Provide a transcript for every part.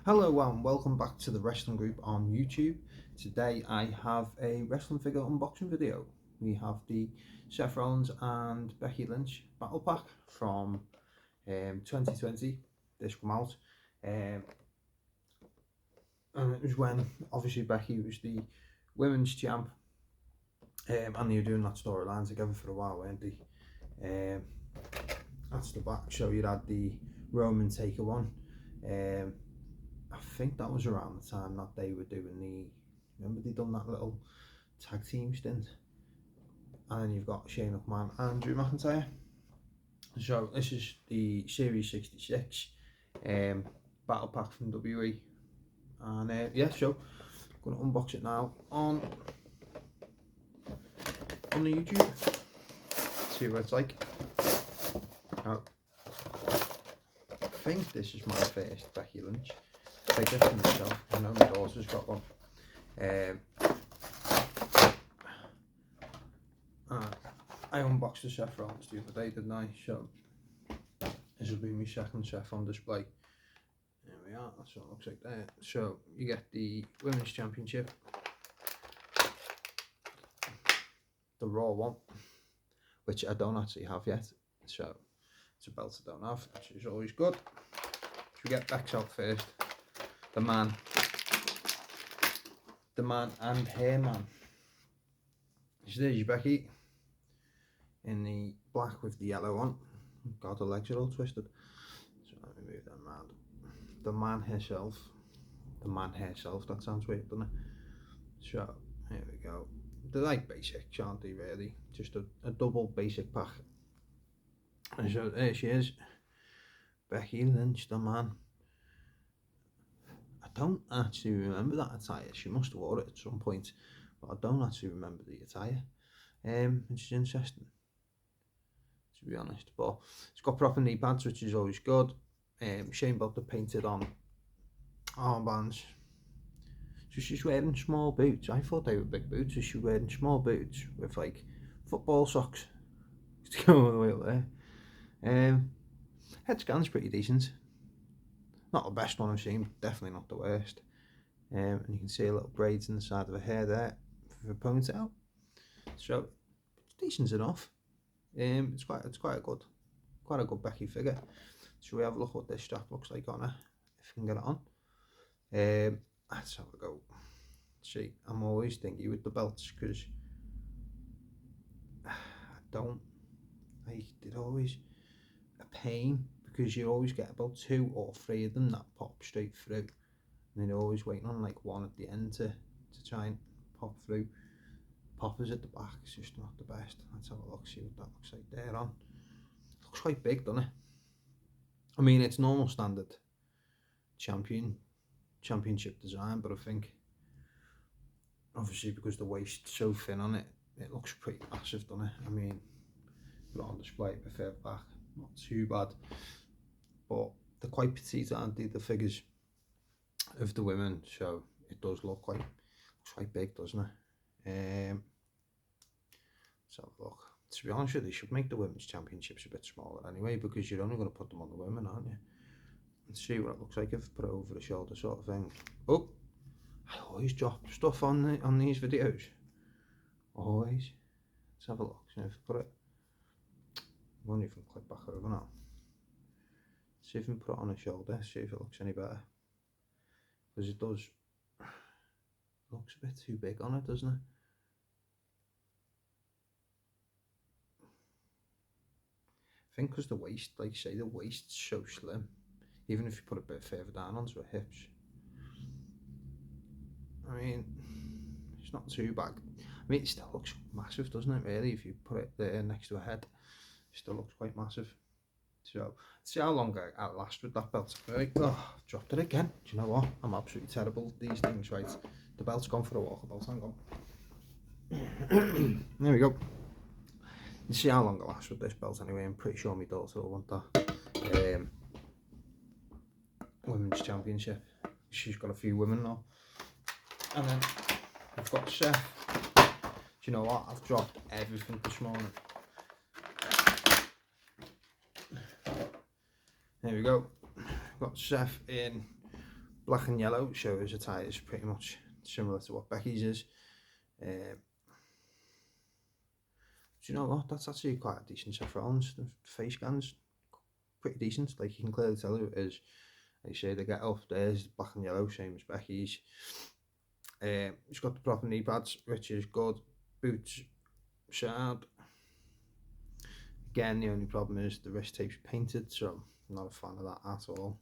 Hello and welcome back to the Wrestling Group on YouTube. Today I have a wrestling figure unboxing video. We have the Seth Rollins and Becky Lynch battle pack from 2020. This come out. And it was when obviously Becky was the women's champ, and they were doing that storyline together for a while, weren't they? That's the back. So you had the Roman Taker one. I think that was around the time that they were doing remember they done that little tag team stint, and then you've got Shane McMahon and Drew McIntyre. So this is the Series 66 battle pack from WWE, and yeah, so I'm going to unbox it now on the YouTube, see what it's like. Now, I think this is my first Becky Lynch figure for myself. I know my daughter's got one. I unboxed the Seth Rollins the other day, didn't I? So this will be my second Seth on display. There we are, that's what it looks like there. So you get the Women's Championship, the Raw one, which I don't actually have yet. So it's a belt I don't have, which is always good. So we get Bex out first. The man and hair man. So there's your Becky in the black with the yellow on. God, the legs are all twisted. So let me move them around. The man herself, that sounds weird, doesn't it? So here we go. They're like basic, aren't they, really? Just a double basic pack. And so there she is, Becky Lynch, the man. I don't actually remember that attire. She must have worn it at some point, but I don't actually remember the attire. Which is interesting, to be honest. But it's got proper knee pads, which is always good. Shane Butler painted on armbands. So she's wearing small boots. I thought they were big boots, so she's wearing small boots with like football socks to go all the way up there. Head scan's pretty decent. Not the best one I've seen, definitely not the worst. And you can see a little braids in the side of her hair there for a ponytail. So it's decent enough. It's quite a good Becky figure. So we have a look what this strap looks like on her, if we can get it on. Let's have a go. See, I'm always thinking with the belts because they're always a pain, because you always get about 2 or 3 of them that pop straight through, and then you're always waiting on like one at the end to try and pop through. Poppers at the back is just not the best. Let's have a look, see what that looks like there on. Looks quite big, doesn't it? I mean, it's normal standard championship design, but I think obviously because the waist's so thin on it, it looks pretty massive, doesn't it? I mean, put it on display a bit further back, not too bad, but they're quite petite, aren't they, the figures of the women? So it does look quite big, doesn't it? Let's have a look. To be honest with you, they should make the women's championships a bit smaller anyway, because you're only going to put them on the women, aren't you? Let's see what it looks like if I put it over the shoulder sort of thing. Oh, I always drop stuff on these videos. Always. Let's have a look. So if I put it, I won't even click back over now. See if I can put it on the shoulder, see if it looks any better. Because it does, looks a bit too big on it, doesn't it? I think because the waist, like you say, the waist's so slim, even if you put it a bit further down onto her hips. I mean, it's not too bad. I mean, it still looks massive, doesn't it, really? If you put it there next to her head, it still looks quite massive. So, see how long I last with that belt. Right, oh, I've dropped it again. Do you know what? I'm absolutely terrible at these things, right? The belt's gone for a walkabout, hang on. There we go. You see how long I last with this belt anyway. I'm pretty sure my daughter will want that. Women's Championship. She's got a few women now. And then I've got Seth. Do you know what? I've dropped everything this morning. There we go. I've got Seth in Black and yellow shows attire is pretty much similar to what Becky's is. Do you know what? That's actually quite a decent Seth Rollins. The face scan's pretty decent. Like, you can clearly tell who it is. Like you say, the get up there's black and yellow, same as Becky's. He's got the proper knee pads, which is good. Boots, sharp. Again, the only problem is the wrist tape's painted, so I'm not a fan of that at all.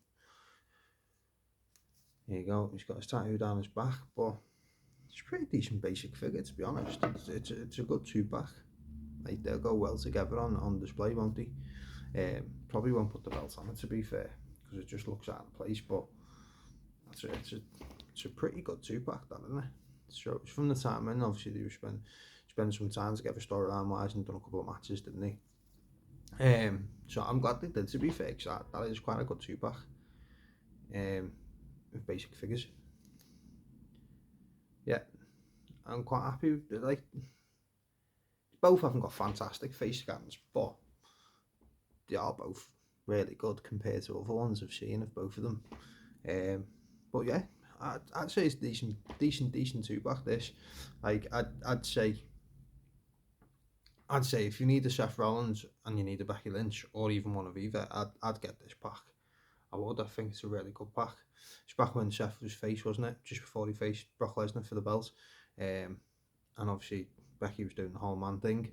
Here you go. He's got his tattoo down his back, but it's a pretty decent basic figure, to be honest. It's a good two-pack. Like, they'll go well together on display, won't they? Probably won't put the belt on it, to be fair, because it just looks out of place, but it's a pretty good two-pack, that, isn't it? So it's from the time, and obviously they spend some time together storyline wise and done a couple of matches, didn't they? So I'm glad they did, to be fair, because that is quite a good two-pack with basic figures. Yeah, I'm quite happy with, like, both haven't got fantastic face scans, but they are both really good compared to other ones I've seen of both of them. But yeah, I'd say it's decent two-pack. This, like, I'd say if you need a Seth Rollins and you need a Becky Lynch, or even one of either, I'd get this pack. I would. I think it's a really good pack. It's back when Seth was face, wasn't it? Just before he faced Brock Lesnar for the belt, and obviously Becky was doing the whole man thing.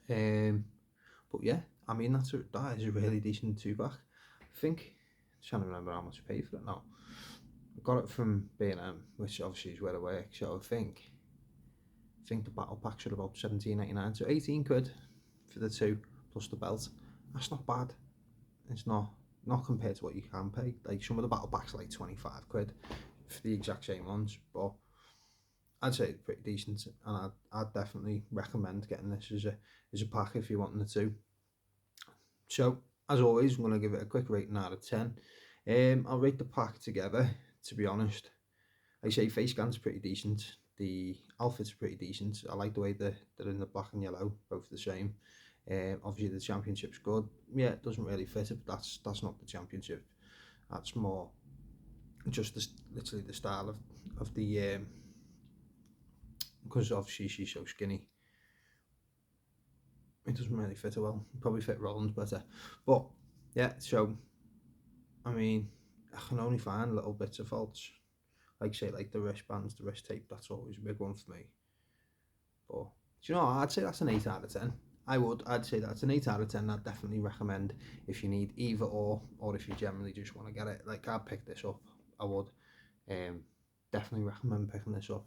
But yeah, I mean, that is a really decent two-pack. I think, I'm trying to remember how much I paid for it now. I got it from B&M, which obviously is where I work, so I think the battle packs are about £17.99, so 18 quid for the two plus the belt. That's not bad. It's not compared to what you can pay. Like, some of the battle packs are like 25 quid for the exact same ones, but I'd say it's pretty decent, and I'd definitely recommend getting this as a pack if you want the two. So, as always, I'm going to give it a quick rating out of 10. I'll rate the pack together, to be honest. I say face scan's pretty decent. The outfits are pretty decent. I like the way they're in the black and yellow, both the same. Obviously the championship's good. Yeah, it doesn't really fit it, but that's not the championship. That's more just literally the style of the because obviously she's so skinny. It doesn't really fit her well. Probably fit Rollins better. But yeah, so I mean, I can only find little bits of faults. Like, say, like the wristbands, the wrist tape, that's always a big one for me. But do you know what? I'd say that's an 8 out of 10. I'd say that's an 8 out of 10. I'd definitely recommend if you need either or if you generally just want to get it. Like, I'd pick this up. I would. Definitely recommend picking this up.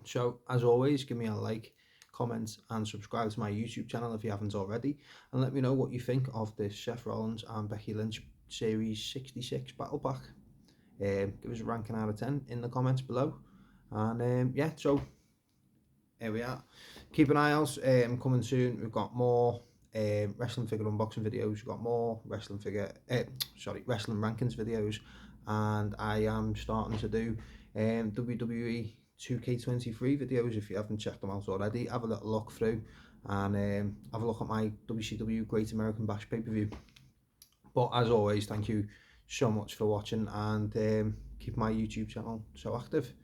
So, as always, give me a like, comment, and subscribe to my YouTube channel if you haven't already. And let me know what you think of this Seth Rollins and Becky Lynch Series 66 Battle Pack. Give us a ranking out of 10 in the comments below. And yeah, so here we are. Keep an eye out. Coming soon. We've got more wrestling figure unboxing videos. We've got more wrestling rankings videos, and I am starting to do WWE 2K23 videos. If you haven't checked them out already, have a little look through, and have a look at my WCW Great American Bash pay-per-view. But as always, thank you so much for watching, and keep my YouTube channel so active.